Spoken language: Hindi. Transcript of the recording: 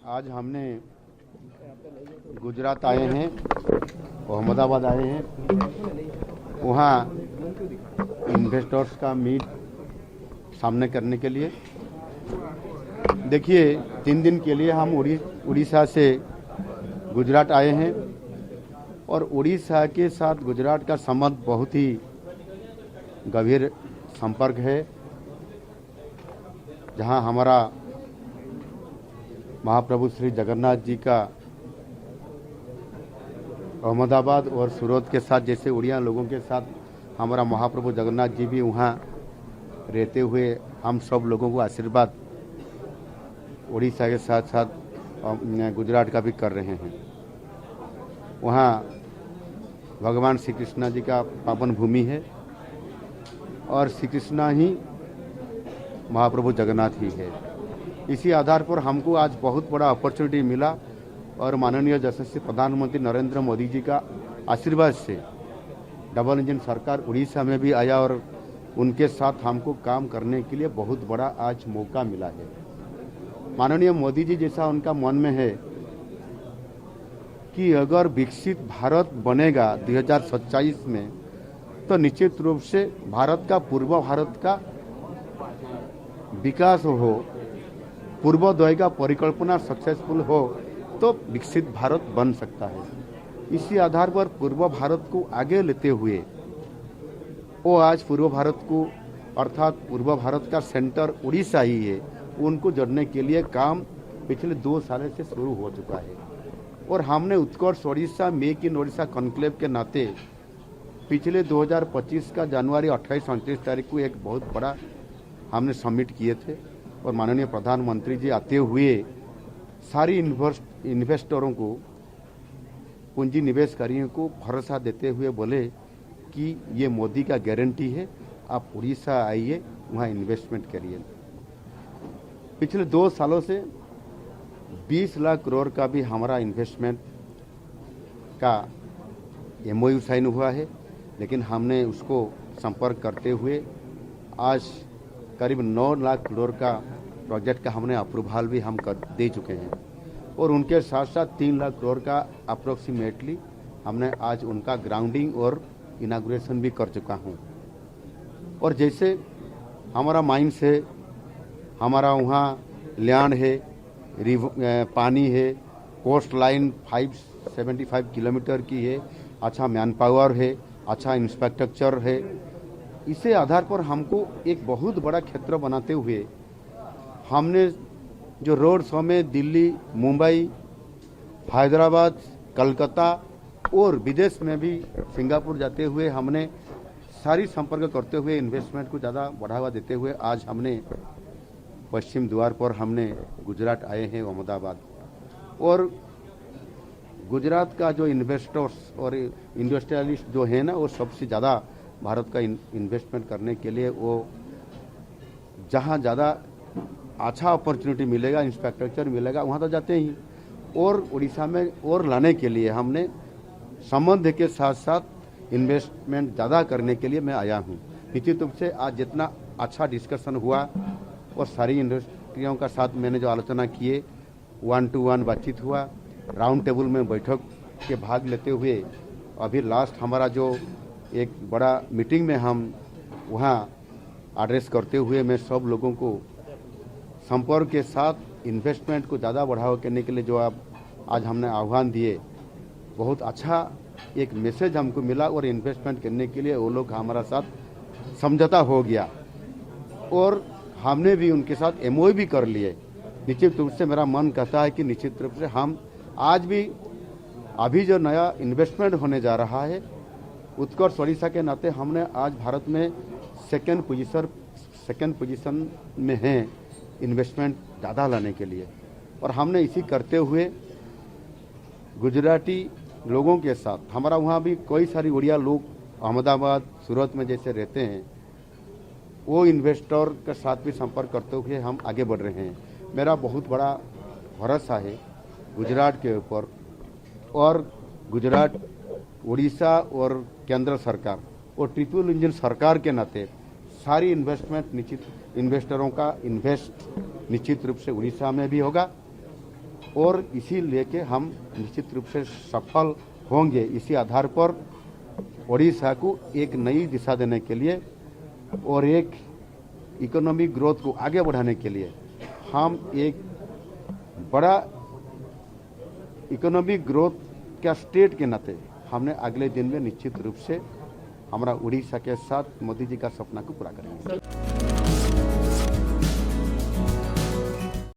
आज हमने गुजरात आए हैं, अहमदाबाद आए हैं, वहाँ इन्वेस्टर्स का मीट सामने करने के लिए। देखिए, 3 दिन के लिए हम उड़ीसा से गुजरात आए हैं और उड़ीसा के साथ गुजरात का संबंध बहुत ही गंभीर संपर्क है, जहां हमारा महाप्रभु श्री जगन्नाथ जी का अहमदाबाद और सूरत के साथ, जैसे उड़िया लोगों के साथ हमारा महाप्रभु जगन्नाथ जी भी वहाँ रहते हुए हम सब लोगों को आशीर्वाद उड़ीसा के साथ साथ गुजरात का भी कर रहे हैं। वहाँ भगवान श्री कृष्ण जी का पावन भूमि है और श्री कृष्ण ही महाप्रभु जगन्नाथ ही है। इसी आधार पर हमको आज बहुत बड़ा अपॉर्चुनिटी मिला और माननीय यशस्वी प्रधानमंत्री नरेंद्र मोदी जी का आशीर्वाद से डबल इंजन सरकार उड़ीसा में भी आया और उनके साथ हमको काम करने के लिए बहुत बड़ा आज मौका मिला है। माननीय मोदी जी जैसा उनका मन में है कि अगर विकसित भारत बनेगा 2047 में, तो निश्चित रूप से भारत का पूर्व भारत का विकास हो, पूर्वोदय का परिकल्पना सक्सेसफुल हो तो विकसित भारत बन सकता है। इसी आधार पर पूर्व भारत को आगे लेते हुए वो आज पूर्व भारत को, अर्थात पूर्व भारत का सेंटर उड़ीसा ही है, उनको जोड़ने के लिए काम पिछले 2 साल से शुरू हो चुका है। और हमने Utkarsh Odisha make in Odisha conclave के नाते पिछले 2025 का जनवरी 28-29 तारीख को एक बहुत बड़ा हमने समिट किए थे और माननीय प्रधानमंत्री जी आते हुए सारी इन्वेस्टरों को, पूंजी निवेशकारियों को भरोसा देते हुए बोले कि ये मोदी का गारंटी है, आप उड़ीसा आइए, वहाँ इन्वेस्टमेंट करिए। पिछले 2 सालों से 20 लाख करोड़ का भी हमारा इन्वेस्टमेंट का MOU साइन हुआ है, लेकिन हमने उसको संपर्क करते हुए आज करीब 9 लाख करोड़ का प्रोजेक्ट का हमने अप्रूवल भी हम दे चुके हैं और उनके साथ साथ 3 लाख करोड़ का अप्रोक्सीमेटली हमने आज उनका ग्राउंडिंग और इनाग्रेशन भी कर चुका हूं। और जैसे हमारा माइंस है, हमारा वहाँ लैंड है, पानी है, कोस्ट लाइन 575 किलोमीटर की है, अच्छा मैन पावर है, अच्छा इंफ्रास्ट्रक्चर है। इसे आधार पर हमको एक बहुत बड़ा क्षेत्र बनाते हुए हमने जो रोड शो में दिल्ली, मुंबई, हैदराबाद, कलकत्ता और विदेश में भी सिंगापुर जाते हुए हमने सारी संपर्क करते हुए इन्वेस्टमेंट को ज़्यादा बढ़ावा देते हुए आज हमने पश्चिम द्वार पर हमने गुजरात आए हैं, अहमदाबाद। और गुजरात का जो इन्वेस्टर्स और इंडस्ट्रियलिस्ट जो है ना, वो सबसे ज़्यादा भारत का इन्वेस्टमेंट करने के लिए वो जहाँ ज़्यादा अच्छा अपॉर्चुनिटी मिलेगा, इंफ्रास्ट्रक्चर मिलेगा, वहाँ तो जाते ही। और उड़ीसा में और लाने के लिए हमने संबंध के साथ साथ इन्वेस्टमेंट ज़्यादा करने के लिए मैं आया हूँ। निश्चित रूप से आज जितना अच्छा डिस्कशन हुआ और सारी इंडस्ट्रियों का साथ मैंने जो आलोचना किए, 1-to-1 बातचीत हुआ, राउंड टेबल में बैठक के भाग लेते हुए अभी लास्ट हमारा जो एक बड़ा मीटिंग में हम वहाँ एड्रेस करते हुए मैं सब लोगों को संपर्क के साथ इन्वेस्टमेंट को ज़्यादा बढ़ावा करने के लिए जो आज हमने आह्वान दिए, बहुत अच्छा एक मैसेज हमको मिला और इन्वेस्टमेंट करने के लिए वो लोग हमारा साथ समझौता हो गया और हमने भी उनके साथ MOU भी कर लिए। निश्चित रूप से मेरा मन कहता है कि निश्चित रूप से हम आज भी अभी जो नया इन्वेस्टमेंट होने जा रहा है, उत्कर्ष ओडिशा के नाते हमने आज भारत में सेकंड पोजीशन में हैं इन्वेस्टमेंट ज़्यादा लाने के लिए। और हमने इसी करते हुए गुजराती लोगों के साथ, हमारा वहाँ भी कई सारी उड़िया लोग अहमदाबाद, सूरत में जैसे रहते हैं, वो इन्वेस्टर के साथ भी संपर्क करते हुए हम आगे बढ़ रहे हैं। मेरा बहुत बड़ा भरोसा है गुजरात के ऊपर और गुजरात, उड़ीसा और केंद्र सरकार और ट्रिपल इंजन सरकार के नाते सारी इन्वेस्टमेंट इन्वेस्टरों का इन्वेस्ट निश्चित रूप से उड़ीसा में भी होगा और इसी लेके हम निश्चित रूप से सफल होंगे। इसी आधार पर ओडिशा को एक नई दिशा देने के लिए और एक इकोनॉमिक ग्रोथ को आगे बढ़ाने के लिए हम एक बड़ा इकोनॉमिक ग्रोथ का स्टेट के नाते हमने अगले दिन में निश्चित रूप से हमारा उड़ीसा के साथ मोदी जी का सपना को पूरा करेंगे।